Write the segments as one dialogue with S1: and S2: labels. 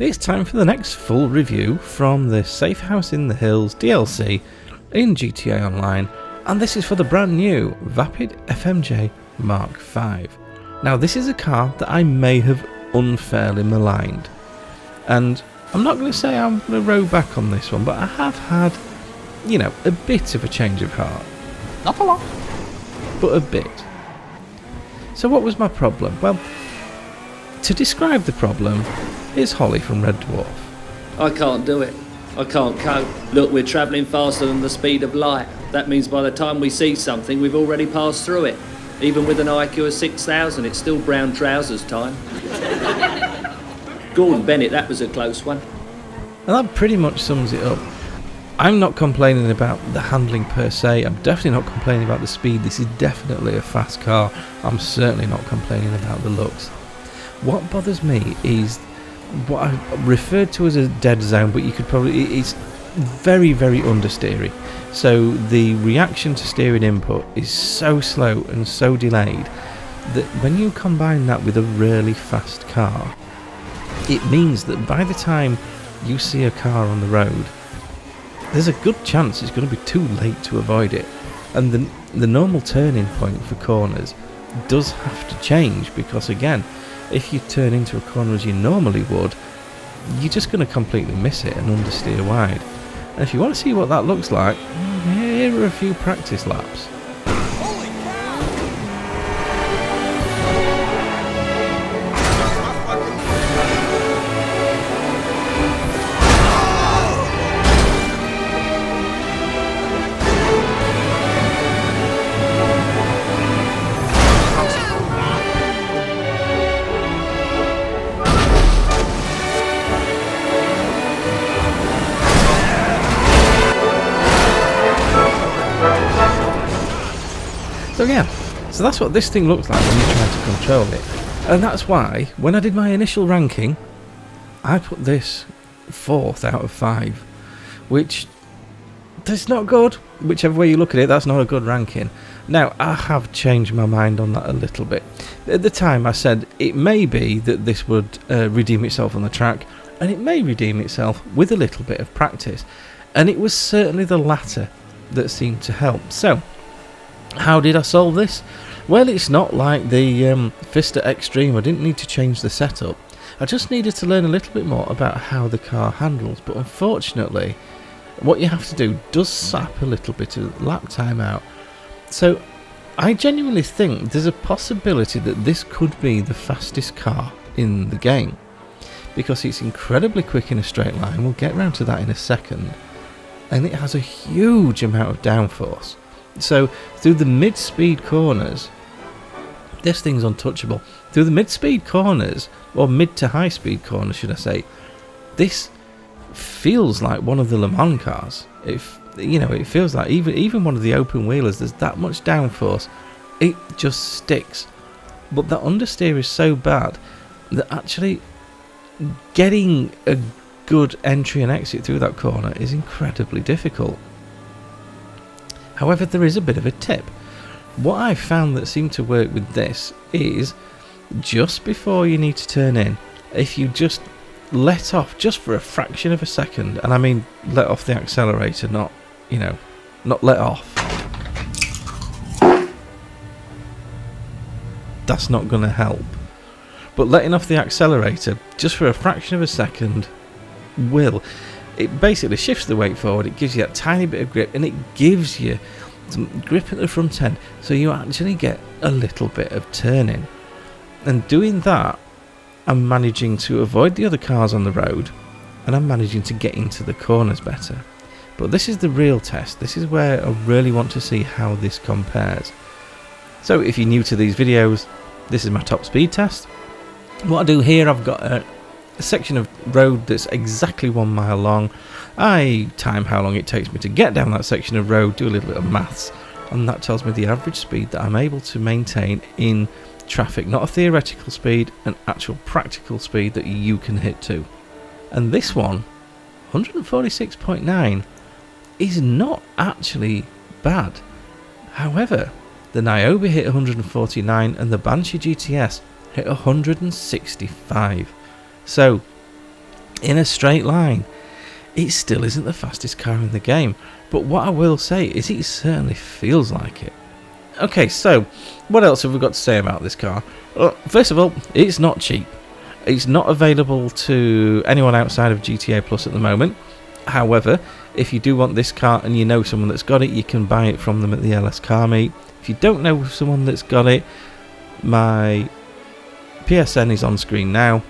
S1: it's time for the next full review from the Safehouse in the Hills DLC in GTA Online, and this is for the brand new Vapid FMJ Mk V. Now this is a car that I may have unfairly maligned, and I'm not going to say I'm going to row back on this one, but I have had, you know, a bit of a change of heart. Not a lot, but a bit. So what was my problem? Well, to describe the problem, here's Holly from Red Dwarf.
S2: I can't do it. I can't cope. Look, we're travelling faster than the speed of light. That means by the time we see something, we've already passed through it. Even with an IQ of 6,000, it's still brown trousers time. Gordon Bennett, that was a close one.
S1: And that pretty much sums it up. I'm not complaining about the handling per se. I'm definitely not complaining about the speed. This is definitely a fast car. I'm certainly not complaining about the looks. What bothers me is what I referred to as a dead zone, but you could probably, it's very, very understeering. So the reaction to steering input is so slow and so delayed that when you combine that with a really fast car, it means that by the time you see a car on the road, there's a good chance it's going to be too late to avoid it. And the normal turning point for corners does have to change, because again, if you turn into a corner as you normally would, you're just going to completely miss it and understeer wide. And if you want to see what that looks like, here are a few practice laps. So yeah, so that's what this thing looks like when you try to control it. And that's why, when I did my initial ranking, I put this 4th out of 5. Which, that's not good. Whichever way you look at it, that's not a good ranking. Now, I have changed my mind on that a little bit. At the time I said it may be that this would redeem itself on the track, and it may redeem itself with a little bit of practice. And it was certainly the latter that seemed to help. So, how did I solve this? Well, it's not like the Vista Extreme. I didn't need to change the setup. I just needed to learn a little bit more about how the car handles. But unfortunately, what you have to do does sap a little bit of lap time out. So I genuinely think there's a possibility that this could be the fastest car in the game, because it's incredibly quick in a straight line. We'll get round to that in a second. And it has a huge amount of downforce. So through the mid-speed corners, this thing's untouchable. Through the mid-speed corners, or mid to high-speed corners should I say, this feels like one of the Le Mans cars. It feels like even one of the open wheelers. There's that much downforce, it just sticks. But the understeer is so bad that actually getting a good entry and exit through that corner is incredibly difficult. However, there is a bit of a tip. What I found that seemed to work with this is just before you need to turn in, if you just let off just for a fraction of a second, and I mean let off the accelerator, not let off. That's not going to help. But letting off the accelerator just for a fraction of a second will. It basically shifts the weight forward, it gives you that tiny bit of grip, and it gives you some grip at the front end, so you actually get a little bit of turning. And doing that, I'm managing to avoid the other cars on the road, and I'm managing to get into the corners better. But this is the real test. This is where I really want to see how this compares. So if you're new to these videos, this is my top speed test. What I do here, I've got a section of road that's exactly 1 mile long. I time how long it takes me to get down that section of road, do a little bit of maths, and that tells me the average speed that I'm able to maintain in traffic. Not a theoretical speed, an actual practical speed that you can hit to. And this one, 146.9, is not actually bad. However, the Niobe hit 149 and the Banshee GTS hit 165. So in a straight line. It still isn't the fastest car in the game, but what I will say is it certainly feels like it. Okay, so what else have we got to say about this car? Well, first of all, it's not cheap. It's not available to anyone outside of GTA Plus at the moment. However, if you do want this car and you know someone that's got it, you can buy it from them at the LS Car Meet. If you don't know someone that's got it, my PSN is on screen now.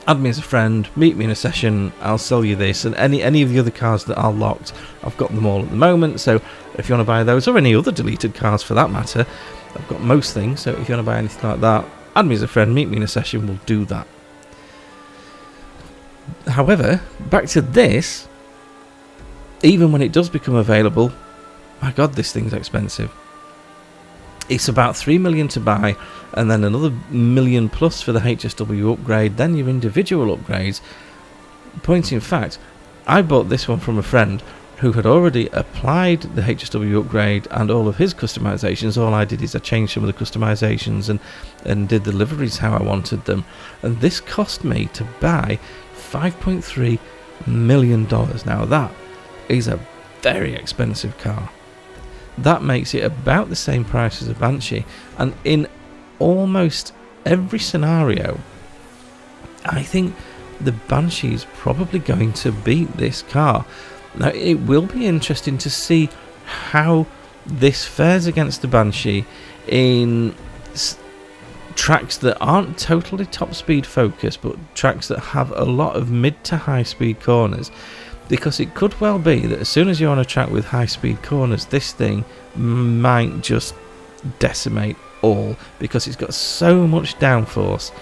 S1: Add me as a friend, meet me in a session, I'll sell you this, and any of the other cars that are locked, I've got them all at the moment, so if you want to buy those, or any other deleted cars for that matter, I've got most things, so if you want to buy anything like that, add me as a friend, meet me in a session, we'll do that. However, back to this, even when it does become available, my god, this thing's expensive. It's about 3 million to buy, and then another million plus for the HSW upgrade, then your individual upgrades. Point in fact, I bought this one from a friend who had already applied the HSW upgrade and all of his customizations. All I did is I changed some of the customizations and did the liveries how I wanted them. And this cost me to buy $5.3 million. Now that is a very expensive car. That makes it about the same price as a Banshee, and in almost every scenario I think the Banshee is probably going to beat this car. Now it will be interesting to see how this fares against the Banshee in tracks that aren't totally top speed focused, but tracks that have a lot of mid to high speed corners. Because it could well be that as soon as you're on a track with high speed corners, this thing might just decimate all, because it's got so much downforce.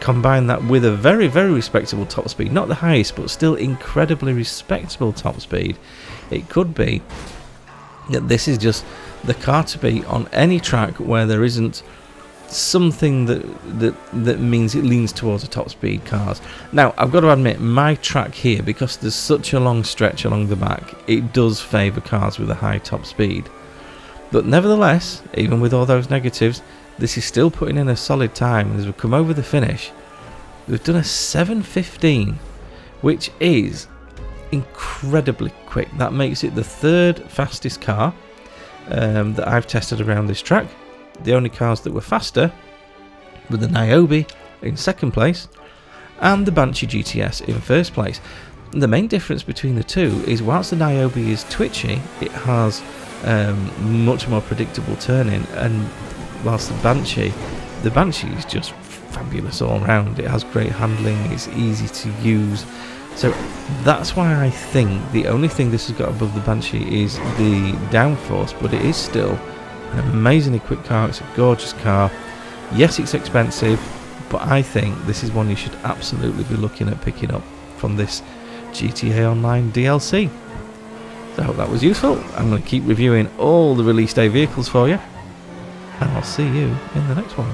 S1: Combine that with a very, very respectable top speed, not the highest, but still incredibly respectable top speed. It could be that this is just the car to beat on any track where there isn't something that means it leans towards the top speed cars. Now I've got to admit, my track here, because there's such a long stretch along the back, it does favour cars with a high top speed, but nevertheless, even with all those negatives, this is still putting in a solid time. As we come over the finish, we've done a 7:15, which is incredibly quick. That makes it the third fastest car that I've tested around this track. The only cars that were faster were the Niobe in second place and the Banshee GTS in first place. The main difference between the two is, whilst the Niobe is twitchy, it has much more predictable turning, and whilst the Banshee is just fabulous all round. It has great handling, it's easy to use. So that's why I think the only thing this has got above the Banshee is the downforce, but it is still an amazingly quick car. It's a gorgeous car. Yes, it's expensive, but I think this is one you should absolutely be looking at picking up from this GTA Online DLC. So I hope that was useful. I'm going to keep reviewing all the release day vehicles for you, and I'll see you in the next one.